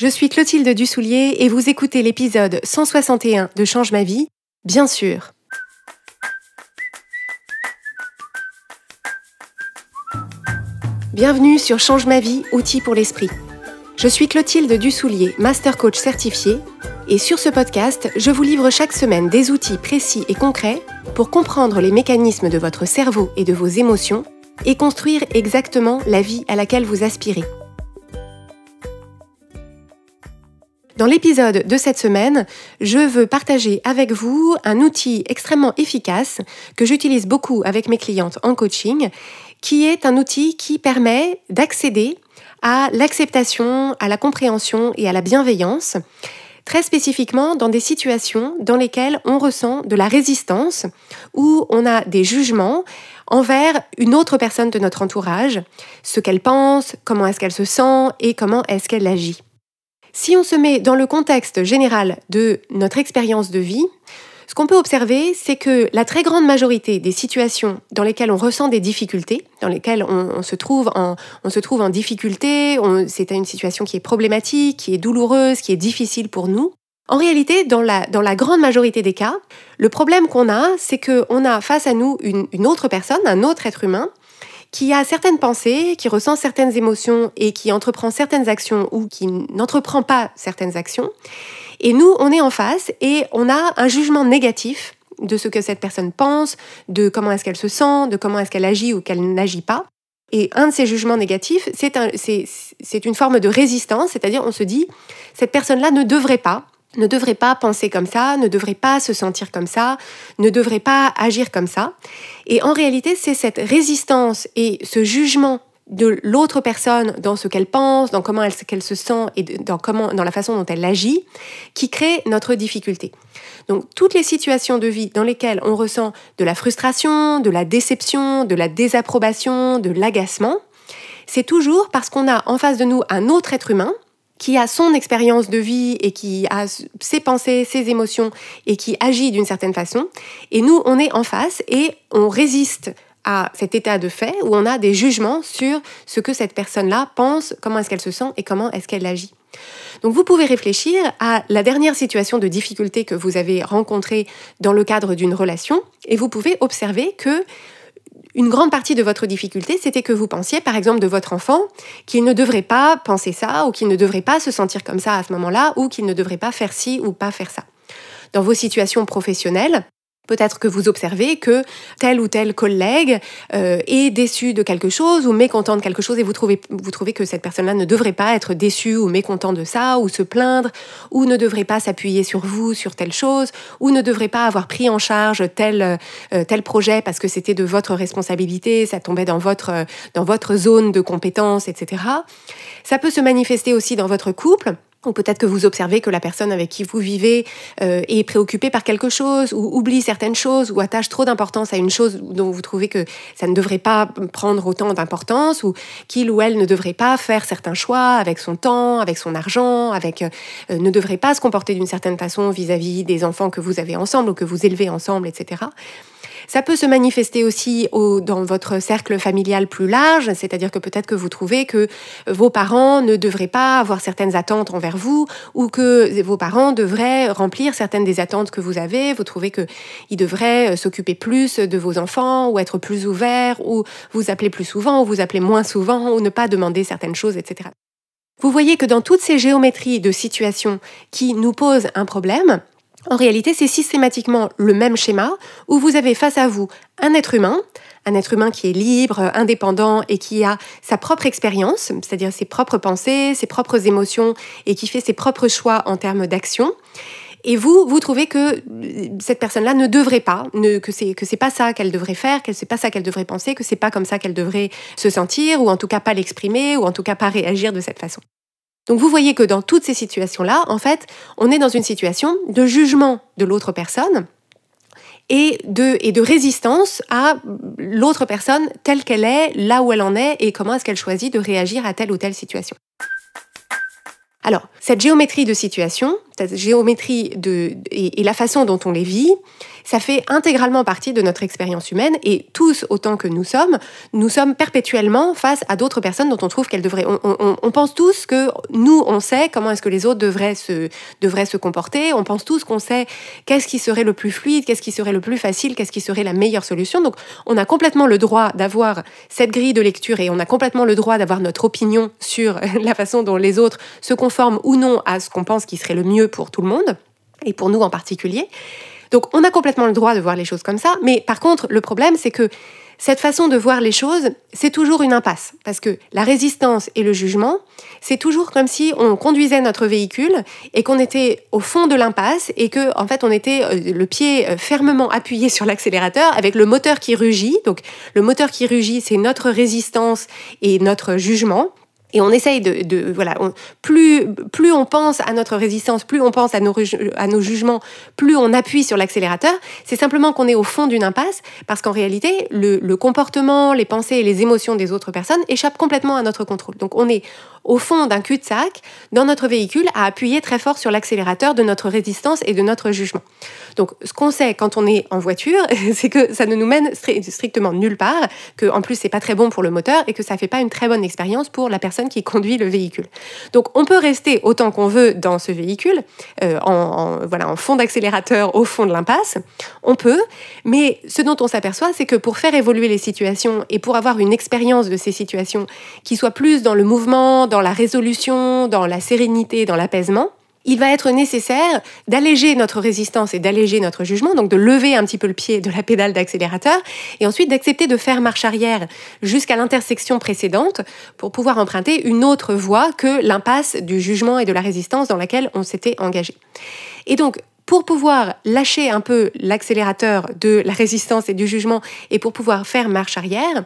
Je suis Clotilde Dussoulier et vous écoutez l'épisode 161 de Change ma vie, bien sûr. Bienvenue sur Change ma vie, outils pour l'esprit. Je suis Clotilde Dussoulier, Master Coach certifié, et sur ce podcast, je vous livre chaque semaine des outils précis et concrets pour comprendre les mécanismes de votre cerveau et de vos émotions et construire exactement la vie à laquelle vous aspirez. Dans l'épisode de cette semaine, je veux partager avec vous un outil extrêmement efficace que j'utilise beaucoup avec mes clientes en coaching, qui est un outil qui permet d'accéder à l'acceptation, à la compréhension et à la bienveillance, très spécifiquement dans des situations dans lesquelles on ressent de la résistance, où on a des jugements envers une autre personne de notre entourage, ce qu'elle pense, comment est-ce qu'elle se sent et comment est-ce qu'elle agit. Si on se met dans le contexte général de notre expérience de vie, ce qu'on peut observer, c'est que la très grande majorité des situations dans lesquelles on ressent des difficultés, dans lesquelles on se trouve en difficulté, c'est une situation qui est problématique, qui est douloureuse, qui est difficile pour nous. En réalité, dans la grande majorité des cas, le problème qu'on a, c'est qu'on a face à nous une autre personne, un autre être humain, qui a certaines pensées, qui ressent certaines émotions et qui entreprend certaines actions ou qui n'entreprend pas certaines actions. Et nous, on est en face et on a un jugement négatif de ce que cette personne pense, de comment est-ce qu'elle se sent, de comment est-ce qu'elle agit ou qu'elle n'agit pas. Et un de ces jugements négatifs, c'est une forme de résistance, c'est-à-dire on se dit, cette personne-là ne devrait pas penser comme ça, ne devrait pas se sentir comme ça, ne devrait pas agir comme ça. Et en réalité, c'est cette résistance et ce jugement de l'autre personne dans ce qu'elle pense, dans comment qu'elle se sent et dans la façon dont elle agit, qui crée notre difficulté. Donc, toutes les situations de vie dans lesquelles on ressent de la frustration, de la déception, de la désapprobation, de l'agacement, c'est toujours parce qu'on a en face de nous un autre être humain qui a son expérience de vie et qui a ses pensées, ses émotions et qui agit d'une certaine façon. Et nous, on est en face et on résiste à cet état de fait où on a des jugements sur ce que cette personne-là pense, comment est-ce qu'elle se sent et comment est-ce qu'elle agit. Donc vous pouvez réfléchir à la dernière situation de difficulté que vous avez rencontrée dans le cadre d'une relation et vous pouvez observer que une grande partie de votre difficulté, c'était que vous pensiez, par exemple, de votre enfant, qu'il ne devrait pas penser ça, ou qu'il ne devrait pas se sentir comme ça à ce moment-là, ou qu'il ne devrait pas faire ci ou pas faire ça. Dans vos situations professionnelles, peut-être que vous observez que tel ou tel collègue est déçu de quelque chose ou mécontent de quelque chose et vous trouvez que cette personne-là ne devrait pas être déçue ou mécontent de ça ou se plaindre ou ne devrait pas s'appuyer sur vous, sur telle chose ou ne devrait pas avoir pris en charge tel projet parce que c'était de votre responsabilité, ça tombait dans votre zone de compétence, etc. Ça peut se manifester aussi dans votre couple. Ou peut-être que vous observez que la personne avec qui vous vivez est préoccupée par quelque chose ou oublie certaines choses ou attache trop d'importance à une chose dont vous trouvez que ça ne devrait pas prendre autant d'importance ou qu'il ou elle ne devrait pas faire certains choix avec son temps, avec son argent, ne devrait pas se comporter d'une certaine façon vis-à-vis des enfants que vous avez ensemble ou que vous élevez ensemble, etc. Ça peut se manifester aussi dans votre cercle familial plus large, c'est-à-dire que peut-être que vous trouvez que vos parents ne devraient pas avoir certaines attentes envers vous ou que vos parents devraient remplir certaines des attentes que vous avez. Vous trouvez qu'ils devraient s'occuper plus de vos enfants ou être plus ouverts ou vous appeler plus souvent ou vous appeler moins souvent ou ne pas demander certaines choses, etc. Vous voyez que dans toutes ces géométries de situations qui nous posent un problème, en réalité, c'est systématiquement le même schéma où vous avez face à vous un être humain qui est libre, indépendant et qui a sa propre expérience, c'est-à-dire ses propres pensées, ses propres émotions et qui fait ses propres choix en termes d'action. Et vous trouvez que cette personne-là ne devrait pas, que c'est pas ça qu'elle devrait faire, que c'est pas ça qu'elle devrait penser, que c'est pas comme ça qu'elle devrait se sentir, ou en tout cas pas l'exprimer, ou en tout cas pas réagir de cette façon. Donc vous voyez que dans toutes ces situations-là, en fait, on est dans une situation de jugement de l'autre personne et de résistance à l'autre personne telle qu'elle est, là où elle en est et comment est-ce qu'elle choisit de réagir à telle ou telle situation. Alors, cette géométrie de situation, cette géométrie et la façon dont on les vit, ça fait intégralement partie de notre expérience humaine et tous, autant que nous sommes perpétuellement face à d'autres personnes dont on trouve qu'elles devraient... On pense tous que nous, on sait comment est-ce que les autres devraient se comporter, on pense tous qu'on sait qu'est-ce qui serait le plus fluide, qu'est-ce qui serait le plus facile, qu'est-ce qui serait la meilleure solution. Donc, on a complètement le droit d'avoir cette grille de lecture et on a complètement le droit d'avoir notre opinion sur la façon dont les autres se conforment ou non à ce qu'on pense qui serait le mieux pour tout le monde, et pour nous en particulier. Donc on a complètement le droit de voir les choses comme ça, mais par contre, le problème, c'est que cette façon de voir les choses, c'est toujours une impasse, parce que la résistance et le jugement, c'est toujours comme si on conduisait notre véhicule et qu'on était au fond de l'impasse et que, en fait, on était le pied fermement appuyé sur l'accélérateur avec le moteur qui rugit. Donc le moteur qui rugit, c'est notre résistance et notre jugement. Et on essaye plus on pense à notre résistance, plus on pense à nos jugements, plus on appuie sur l'accélérateur. C'est simplement qu'on est au fond d'une impasse, parce qu'en réalité, le comportement, les pensées et les émotions des autres personnes échappent complètement à notre contrôle. Donc on est au fond d'un cul-de-sac dans notre véhicule à appuyer très fort sur l'accélérateur de notre résistance et de notre jugement. Donc ce qu'on sait quand on est en voiture, c'est que ça ne nous mène strictement nulle part, que en plus c'est pas très bon pour le moteur et que ça fait pas une très bonne expérience pour la personne qui conduit le véhicule. Donc on peut rester autant qu'on veut dans ce véhicule, en fond d'accélérateur au fond de l'impasse, on peut, mais ce dont on s'aperçoit, c'est que pour faire évoluer les situations et pour avoir une expérience de ces situations qui soit plus dans le mouvement, dans la résolution, dans la sérénité, dans l'apaisement, il va être nécessaire d'alléger notre résistance et d'alléger notre jugement, donc de lever un petit peu le pied de la pédale d'accélérateur et ensuite d'accepter de faire marche arrière jusqu'à l'intersection précédente pour pouvoir emprunter une autre voie que l'impasse du jugement et de la résistance dans laquelle on s'était engagé. Et donc, pour pouvoir lâcher un peu l'accélérateur de la résistance et du jugement et pour pouvoir faire marche arrière,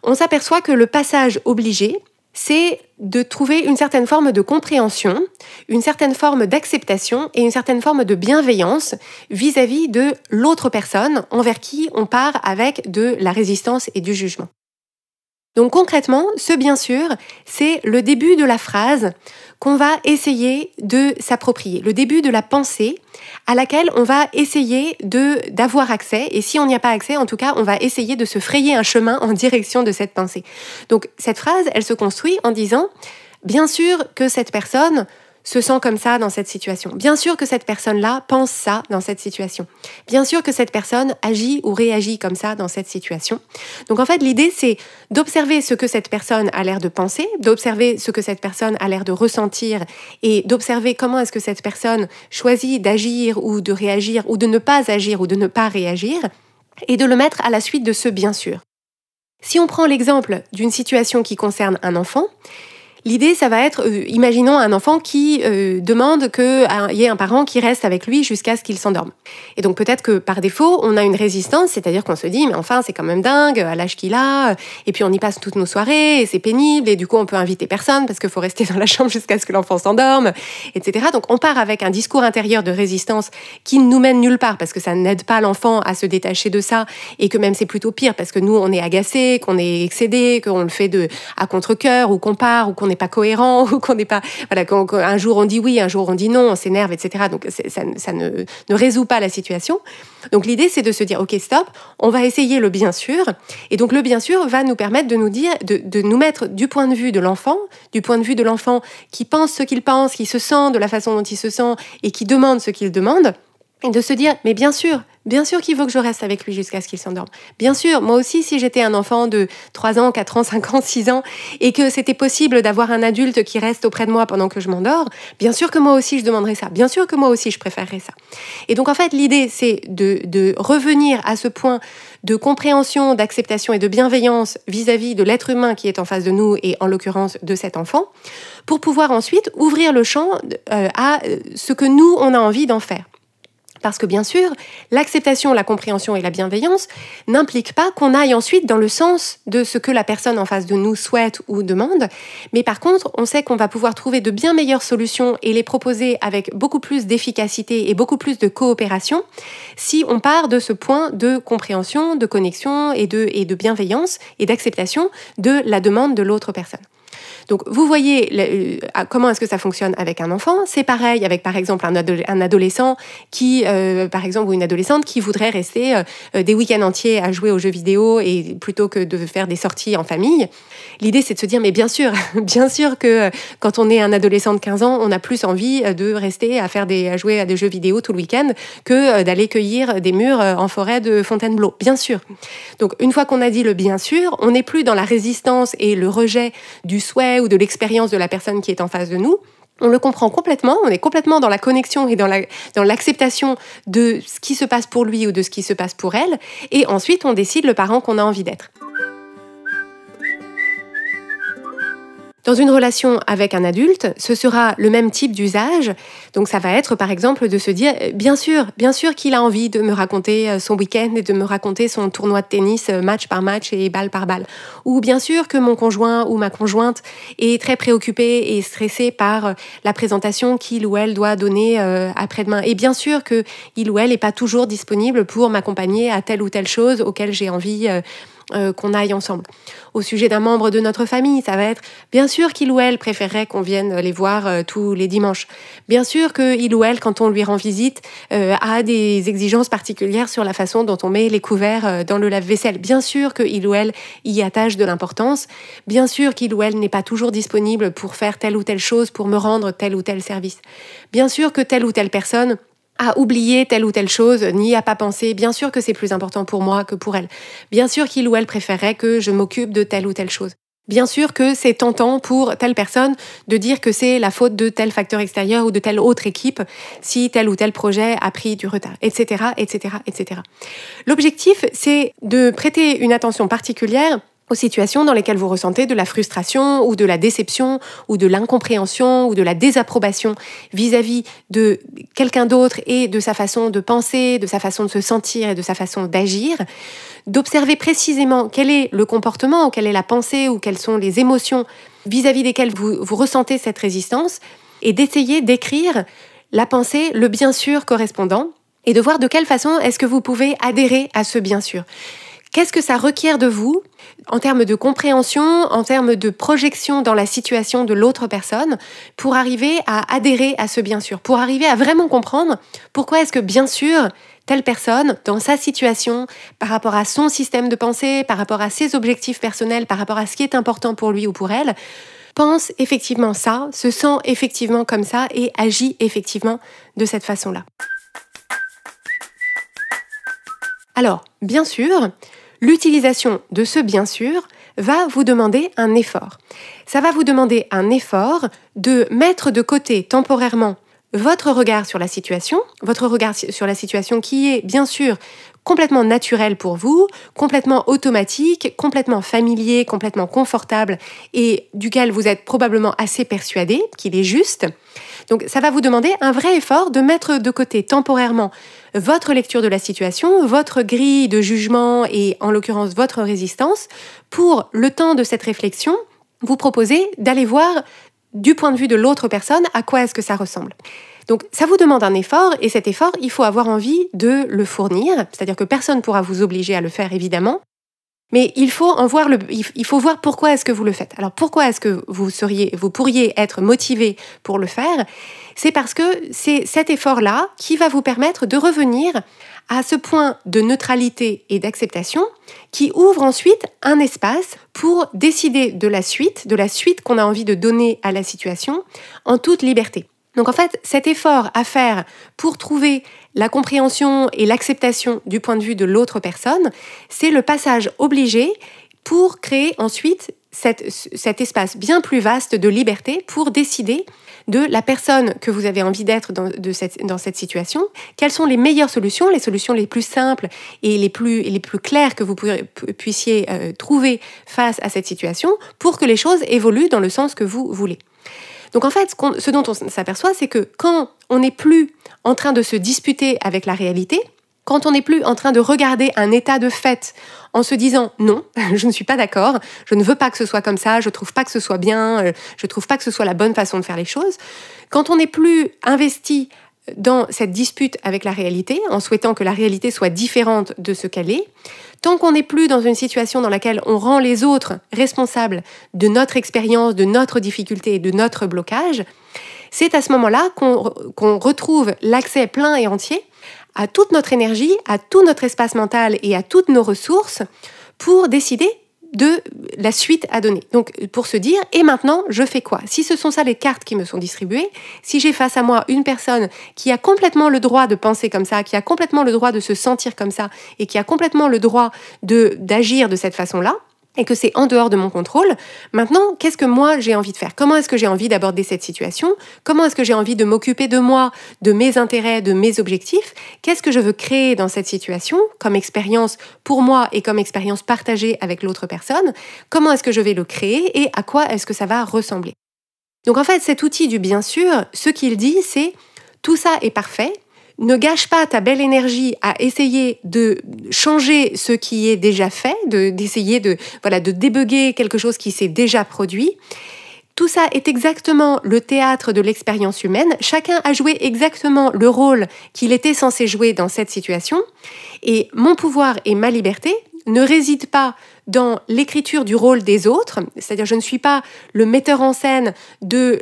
on s'aperçoit que le passage obligé, c'est de trouver une certaine forme de compréhension, une certaine forme d'acceptation et une certaine forme de bienveillance vis-à-vis de l'autre personne envers qui on part avec de la résistance et du jugement. Donc concrètement, ce bien sûr, c'est le début de la phrase qu'on va essayer de s'approprier, le début de la pensée à laquelle on va essayer d'avoir accès, et si on n'y a pas accès, en tout cas, on va essayer de se frayer un chemin en direction de cette pensée. Donc cette phrase, elle se construit en disant « Bien sûr que cette personne se sent comme ça dans cette situation. Bien sûr que cette personne-là pense ça dans cette situation. Bien sûr que cette personne agit ou réagit comme ça dans cette situation. » Donc en fait, l'idée, c'est d'observer ce que cette personne a l'air de penser, d'observer ce que cette personne a l'air de ressentir et d'observer comment est-ce que cette personne choisit d'agir ou de réagir ou de ne pas agir ou de ne pas réagir et de le mettre à la suite de ce « bien sûr ». Si on prend l'exemple d'une situation qui concerne un enfant, l'idée, ça va être, imaginons un enfant qui demande qu'il y ait un parent qui reste avec lui jusqu'à ce qu'il s'endorme. Et donc peut-être que par défaut, on a une résistance, c'est-à-dire qu'on se dit, mais enfin, c'est quand même dingue, à l'âge qu'il a, et puis on y passe toutes nos soirées, et c'est pénible, et du coup, on peut inviter personne, parce qu'il faut rester dans la chambre jusqu'à ce que l'enfant s'endorme, etc. Donc on part avec un discours intérieur de résistance qui ne nous mène nulle part, parce que ça n'aide pas l'enfant à se détacher de ça, et que même c'est plutôt pire, parce que nous, on est agacé, qu'on est excédé, qu'on le fait à contre-cœur, ou qu'on part, ou qu'on n'est pas cohérent, ou qu'on n'est pas, un jour on dit oui, un jour on dit non, on s'énerve, etc. Donc ça ne résout pas la situation. Donc l'idée, c'est de se dire, ok, stop, on va essayer le bien sûr. Et donc le bien sûr va nous permettre de nous dire, de nous mettre du point de vue de l'enfant, qui pense ce qu'il pense, qui se sent de la façon dont il se sent et qui demande ce qu'il demande. Et de se dire, mais bien sûr qu'il faut que je reste avec lui jusqu'à ce qu'il s'endorme. Bien sûr, moi aussi, si j'étais un enfant de 3 ans, 4 ans, 5 ans, 6 ans, et que c'était possible d'avoir un adulte qui reste auprès de moi pendant que je m'endors, bien sûr que moi aussi, je demanderais ça. Bien sûr que moi aussi, je préférerais ça. Et donc, en fait, l'idée, c'est de revenir à ce point de compréhension, d'acceptation et de bienveillance vis-à-vis de l'être humain qui est en face de nous, et en l'occurrence de cet enfant, pour pouvoir ensuite ouvrir le champ à ce que nous, on a envie d'en faire. Parce que bien sûr, l'acceptation, la compréhension et la bienveillance n'impliquent pas qu'on aille ensuite dans le sens de ce que la personne en face de nous souhaite ou demande. Mais par contre, on sait qu'on va pouvoir trouver de bien meilleures solutions et les proposer avec beaucoup plus d'efficacité et beaucoup plus de coopération si on part de ce point de compréhension, de connexion et de bienveillance et d'acceptation de la demande de l'autre personne. Donc, vous voyez comment est-ce que ça fonctionne avec un enfant. C'est pareil avec, par exemple, un adolescent qui, par exemple, ou une adolescente qui voudrait rester des week-ends entiers à jouer aux jeux vidéo et plutôt que de faire des sorties en famille. L'idée, c'est de se dire, mais bien sûr, bien sûr que quand on est un adolescent de 15 ans, on a plus envie de rester à jouer à des jeux vidéo tout le week-end que d'aller cueillir des mûres en forêt de Fontainebleau. Bien sûr. Donc, une fois qu'on a dit le bien sûr, on n'est plus dans la résistance et le rejet du souhait ou de l'expérience de la personne qui est en face de nous. On le comprend complètement, on est complètement dans la connexion et dans l'acceptation de ce qui se passe pour lui ou de ce qui se passe pour elle. Et ensuite, on décide le parent qu'on a envie d'être. Dans une relation avec un adulte, ce sera le même type d'usage. Donc ça va être par exemple de se dire bien sûr qu'il a envie de me raconter son week-end et de me raconter son tournoi de tennis match par match et balle par balle. Ou bien sûr que mon conjoint ou ma conjointe est très préoccupé et stressé par la présentation qu'il ou elle doit donner après-demain. Et bien sûr que il ou elle n'est pas toujours disponible pour m'accompagner à telle ou telle chose auquel j'ai envie qu'on aille ensemble. Au sujet d'un membre de notre famille, ça va être bien sûr qu'il ou elle préférerait qu'on vienne les voir tous les dimanches. Bien sûr qu'il ou elle, quand on lui rend visite, a des exigences particulières sur la façon dont on met les couverts dans le lave-vaisselle. Bien sûr qu'il ou elle y attache de l'importance. Bien sûr qu'il ou elle n'est pas toujours disponible pour faire telle ou telle chose, pour me rendre tel ou tel service. Bien sûr que telle ou telle personne à oublier telle ou telle chose, n'y a pas pensé. Bien sûr que c'est plus important pour moi que pour elle. Bien sûr qu'il ou elle préférerait que je m'occupe de telle ou telle chose. Bien sûr que c'est tentant pour telle personne de dire que c'est la faute de tel facteur extérieur ou de telle autre équipe si tel ou tel projet a pris du retard, etc., etc., etc. L'objectif, c'est de prêter une attention particulière aux situations dans lesquelles vous ressentez de la frustration ou de la déception ou de l'incompréhension ou de la désapprobation vis-à-vis de quelqu'un d'autre et de sa façon de penser, de sa façon de se sentir et de sa façon d'agir, d'observer précisément quel est le comportement ou quelle est la pensée ou quelles sont les émotions vis-à-vis desquelles vous ressentez cette résistance et d'essayer d'écrire la pensée, le bien sûr correspondant et de voir de quelle façon est-ce que vous pouvez adhérer à ce bien sûr. Qu'est-ce que ça requiert de vous en termes de compréhension, en termes de projection dans la situation de l'autre personne pour arriver à adhérer à ce bien sûr, pour arriver à vraiment comprendre pourquoi est-ce que bien sûr telle personne, dans sa situation, par rapport à son système de pensée, par rapport à ses objectifs personnels, par rapport à ce qui est important pour lui ou pour elle, pense effectivement ça, se sent effectivement comme ça et agit effectivement de cette façon-là. Alors, bien sûr, l'utilisation de ce bien sûr va vous demander un effort. Ça va vous demander un effort de mettre de côté temporairement votre regard sur la situation qui est bien sûr complètement naturel pour vous, complètement automatique, complètement familier, complètement confortable et duquel vous êtes probablement assez persuadé qu'il est juste. Donc ça va vous demander un vrai effort de mettre de côté temporairement votre lecture de la situation, votre grille de jugement et en l'occurrence votre résistance pour le temps de cette réflexion, vous proposer d'aller voir du point de vue de l'autre personne à quoi est-ce que ça ressemble. Donc ça vous demande un effort et cet effort, il faut avoir envie de le fournir, c'est-à-dire que personne ne pourra vous obliger à le faire évidemment, mais il faut voir pourquoi est-ce que vous le faites. Alors pourquoi est-ce que vous pourriez être motivé pour le faire? C'est parce que c'est cet effort-là qui va vous permettre de revenir à ce point de neutralité et d'acceptation qui ouvre ensuite un espace pour décider de la suite qu'on a envie de donner à la situation en toute liberté. Donc en fait, cet effort à faire pour trouver la compréhension et l'acceptation du point de vue de l'autre personne, c'est le passage obligé pour créer ensuite cet espace bien plus vaste de liberté pour décider de la personne que vous avez envie d'être dans cette situation, quelles sont les meilleures solutions, les solutions les plus simples et les plus claires que vous puissiez trouver face à cette situation pour que les choses évoluent dans le sens que vous voulez. Donc en fait, ce dont on s'aperçoit, c'est que quand on n'est plus en train de se disputer avec la réalité, quand on n'est plus en train de regarder un état de fait en se disant « non, je ne suis pas d'accord, je ne veux pas que ce soit comme ça, je ne trouve pas que ce soit bien, je ne trouve pas que ce soit la bonne façon de faire les choses », quand on n'est plus investi dans cette dispute avec la réalité, en souhaitant que la réalité soit différente de ce qu'elle est, tant qu'on n'est plus dans une situation dans laquelle on rend les autres responsables de notre expérience, de notre difficulté et de notre blocage, c'est à ce moment-là qu'on retrouve l'accès plein et entier à toute notre énergie, à tout notre espace mental et à toutes nos ressources pour décider de la suite à donner. Donc, pour se dire, et maintenant, je fais quoi? Si ce sont ça les cartes qui me sont distribuées, si j'ai face à moi une personne qui a complètement le droit de penser comme ça, qui a complètement le droit de se sentir comme ça, et qui a complètement le droit d'agir de cette façon-là, et que c'est en dehors de mon contrôle, maintenant, qu'est-ce que moi j'ai envie de faire? Comment est-ce que j'ai envie d'aborder cette situation? Comment est-ce que j'ai envie de m'occuper de moi, de mes intérêts, de mes objectifs? Qu'est-ce que je veux créer dans cette situation comme expérience pour moi et comme expérience partagée avec l'autre personne? Comment est-ce que je vais le créer et à quoi est-ce que ça va ressembler? Donc en fait, cet outil du bien sûr, ce qu'il dit, c'est tout ça est parfait. Ne gâche pas ta belle énergie à essayer de changer ce qui est déjà fait, d'essayer de débugger quelque chose qui s'est déjà produit. Tout ça est exactement le théâtre de l'expérience humaine. Chacun a joué exactement le rôle qu'il était censé jouer dans cette situation. Et mon pouvoir et ma liberté ne résident pas dans l'écriture du rôle des autres, c'est-à-dire je ne suis pas le metteur en scène de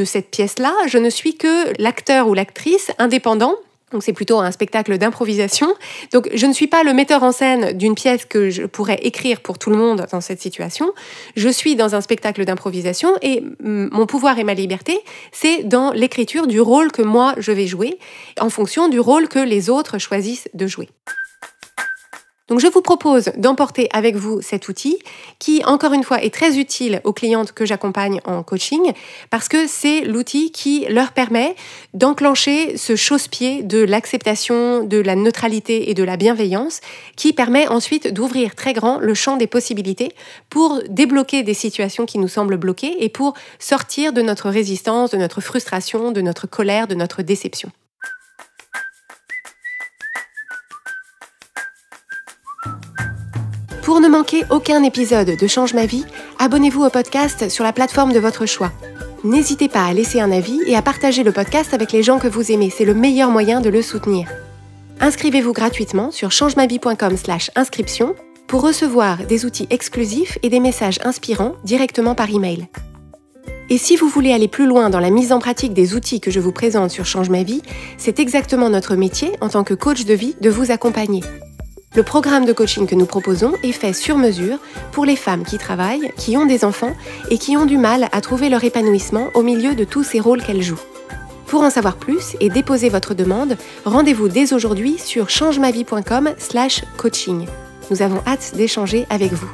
cette pièce-là, je ne suis que l'acteur ou l'actrice indépendant. Donc c'est plutôt un spectacle d'improvisation. Donc je ne suis pas le metteur en scène d'une pièce que je pourrais écrire pour tout le monde dans cette situation. Je suis dans un spectacle d'improvisation et mon pouvoir et ma liberté, c'est dans l'écriture du rôle que moi je vais jouer en fonction du rôle que les autres choisissent de jouer. Donc je vous propose d'emporter avec vous cet outil qui, encore une fois, est très utile aux clientes que j'accompagne en coaching parce que c'est l'outil qui leur permet d'enclencher ce chausse-pied de l'acceptation, de la neutralité et de la bienveillance qui permet ensuite d'ouvrir très grand le champ des possibilités pour débloquer des situations qui nous semblent bloquées et pour sortir de notre résistance, de notre frustration, de notre colère, de notre déception. Pour ne manquer aucun épisode de Change ma vie, abonnez-vous au podcast sur la plateforme de votre choix. N'hésitez pas à laisser un avis et à partager le podcast avec les gens que vous aimez, c'est le meilleur moyen de le soutenir. Inscrivez-vous gratuitement sur changemavie.com/inscription pour recevoir des outils exclusifs et des messages inspirants directement par email. Et si vous voulez aller plus loin dans la mise en pratique des outils que je vous présente sur Change ma vie, c'est exactement notre métier en tant que coach de vie de vous accompagner. Le programme de coaching que nous proposons est fait sur mesure pour les femmes qui travaillent, qui ont des enfants et qui ont du mal à trouver leur épanouissement au milieu de tous ces rôles qu'elles jouent. Pour en savoir plus et déposer votre demande, rendez-vous dès aujourd'hui sur changemavie.com/coaching. Nous avons hâte d'échanger avec vous.